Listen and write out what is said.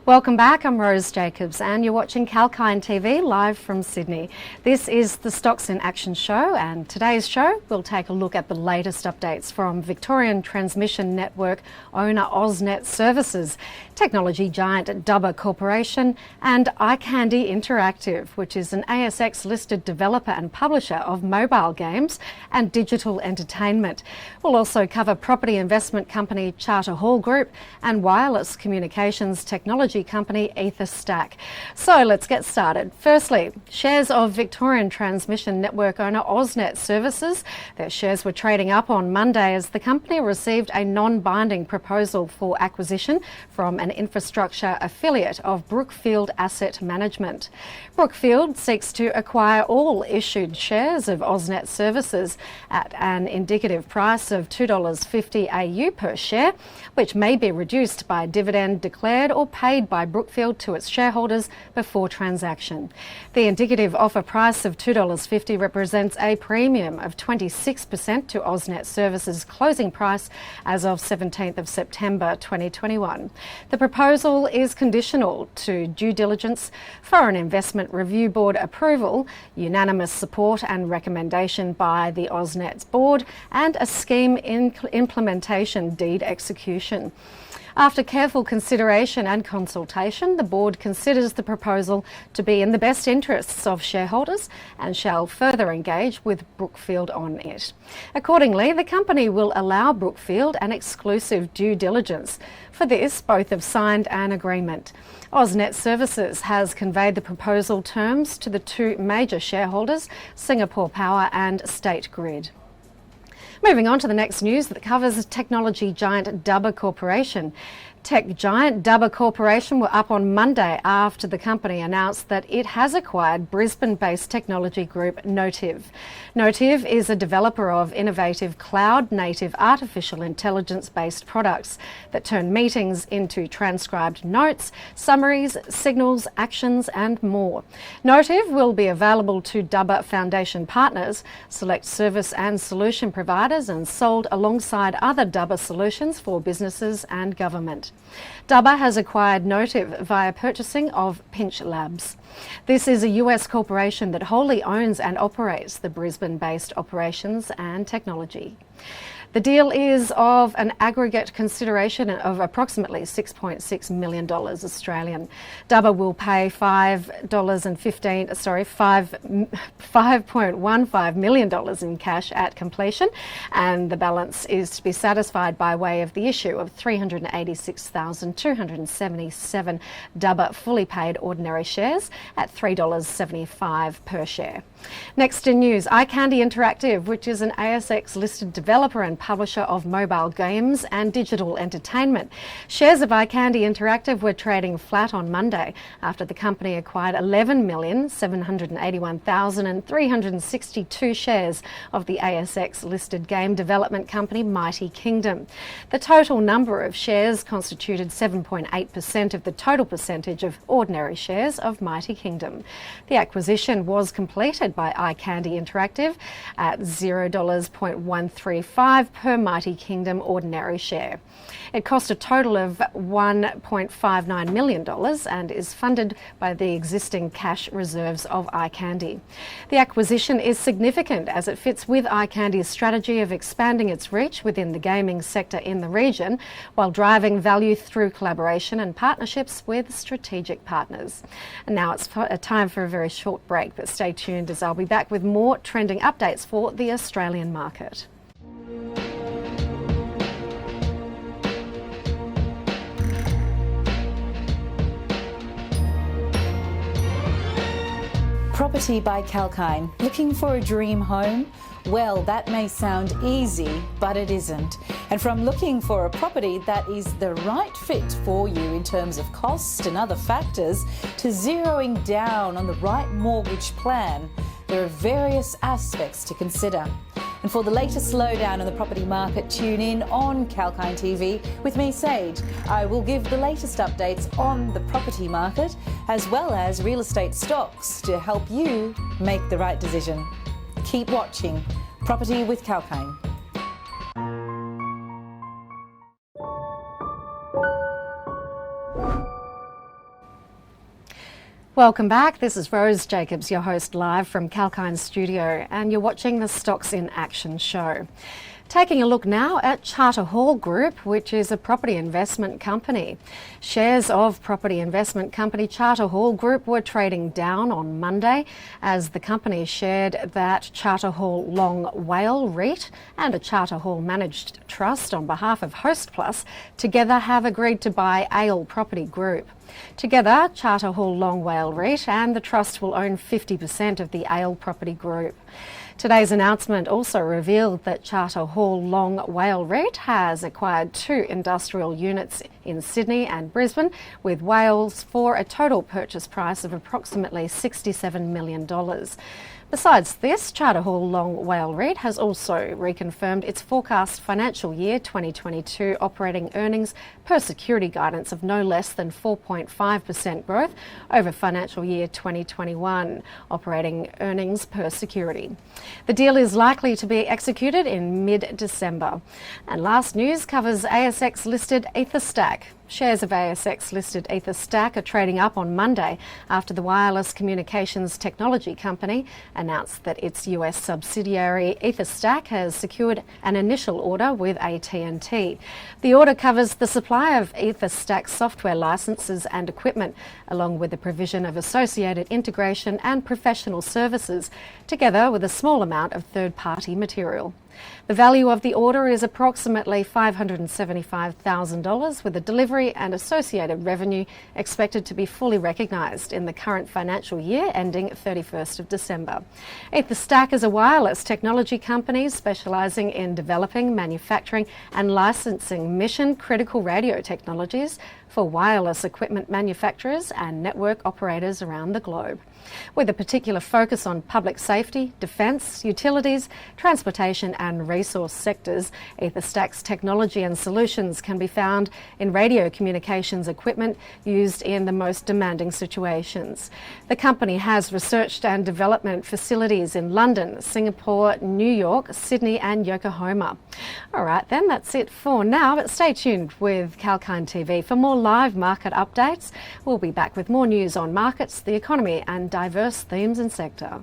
Welcome back, I'm Rose Jacobs and you're watching 𝐊𝐼𝐴 TV live from Sydney. This is the Stocks in Action show, and today's show we'll take a look at the latest updates from Victorian Transmission Network owner Oznet Services, technology giant Dubba Corporation and Icandy Interactive, which is an ASX listed developer and publisher of mobile games and digital entertainment. We'll also cover property investment company Charter Hall Group and wireless communications technology company 𝐕𝐝THR. So let's get started. Firstly, shares of Victorian Transmission Network owner Oznet Services. Their shares were trading up on Monday as the company received a non-binding proposal for acquisition from an infrastructure affiliate of Brookfield Asset Management. Brookfield seeks to acquire all issued shares of Oznet Services at an indicative price of $2.50 AU per share, which may be reduced by dividend declared or paid by Brookfield to its shareholders before transaction. The indicative offer price of $2.50 represents a premium of 26% to Oznet Services' closing price as of 17th of September 2021. The proposal is conditional to due diligence, Foreign Investment Review Board approval, unanimous support and recommendation by the Oznet board, and a scheme implementation deed execution. After careful consideration and consultation, the board considers the proposal to be in the best interests of shareholders and shall further engage with Brookfield on it. Accordingly, the company will allow Brookfield an exclusive due diligence. For this, both have signed an agreement. Oznet Services has conveyed the proposal terms to the two major shareholders, Singapore Power and State Grid. Moving on to the next news that covers technology giant Dubba Corporation. Tech giant Dubba Corporation were up on Monday after the company announced that it has acquired Brisbane-based technology group Notiv. Notiv is a developer of innovative cloud-native artificial intelligence-based products that turn meetings into transcribed notes, summaries, signals, actions and more. Notiv will be available to Dubba Foundation partners, select service and solution providers, and sold alongside other Dubba solutions for businesses and government. Dubba has acquired Notiv via purchasing of Pinch Labs. This is a US corporation that wholly owns and operates the Brisbane-based operations and technology. The deal is of an aggregate consideration of approximately $6.6 million Australian. Dubba will pay $5.15 million in cash at completion, and the balance is to be satisfied by way of the issue of 386,277 Dubba fully paid ordinary shares at $3.75 per share. Next in news, Icandy Interactive, which is an ASX listed developer and publisher of mobile games and digital entertainment. Shares of Icandy Interactive were trading flat on Monday after the company acquired 11,781,362 shares of the ASX listed game development company Mighty Kingdom. The total number of shares constituted 7.8% of the total percentage of ordinary shares of Mighty Kingdom. The acquisition was completed by Icandy Interactive at $0.135 per Mighty Kingdom ordinary share. It cost a total of $1.59 million and is funded by the existing cash reserves of Icandy. The acquisition is significant as it fits with Icandy's strategy of expanding its reach within the gaming sector in the region while driving value through collaboration and partnerships with strategic partners. And now it's time for a very short break, but stay tuned as I'll be back with more trending updates for the Australian market. Property by 𝐊𝐼𝐴. Looking for a dream home? Well, that may sound easy, but it isn't. And from looking for a property that is the right fit for you in terms of cost and other factors, to zeroing down on the right mortgage plan, there are various aspects to consider. And for the latest slowdown in the property market, tune in on 𝐊𝐼𝐴 TV with me, Sage. I will give the latest updates on the property market as well as real estate stocks to help you make the right decision. Keep watching Property with 𝐊𝐼𝐴. Welcome back. This is Rose Jacobs, your host live from 𝐊𝐼N's studio, and you're watching the Stocks in Action show. Taking a look now at Charter Hall Group, which is a property investment company. Shares of property investment company Charter Hall Group were trading down on Monday as the company shared that Charter Hall Long WALE REIT and a Charter Hall managed trust on behalf of Hostplus together have agreed to buy ALE Property Group. Together, Charter Hall Long WALE REIT and the trust will own 50% of the ALE Property Group. Today's announcement also revealed that Charter Hall Long WALE REIT has acquired 2 industrial units in Sydney and Brisbane with WALEs for a total purchase price of approximately $67 million. Besides this, Charter Hall Long WALE REIT has also reconfirmed its forecast financial year 2022 operating earnings per security guidance of no less than 4.5% growth over financial year 2021 operating earnings per security. The deal is likely to be executed in mid-December. And last news covers ASX listed EtherStack. Shares of ASX listed EtherStack are trading up on Monday after the wireless communications technology company announced that its US subsidiary EtherStack has secured an initial order with AT&T. The order covers the supply of EtherStack software licenses and equipment, along with the provision of associated integration and professional services, together with a small amount of third-party material. The value of the order is approximately $575,000, with the delivery and associated revenue expected to be fully recognised in the current financial year ending 31st of December. EtherStack is a wireless technology company specialising in developing, manufacturing and licensing mission-critical radio technologies for wireless equipment manufacturers and network operators around the globe. With a particular focus on public safety, defence, utilities, transportation and resource sectors, EtherStack's technology and solutions can be found in radio communications equipment used in the most demanding situations. The company has research and development facilities in London, Singapore, New York, Sydney and Yokohama. All right then, that's it for now, but stay tuned with 𝐊𝐼N TV for more live market updates. We'll be back with more news on markets, the economy and diverse themes and sector.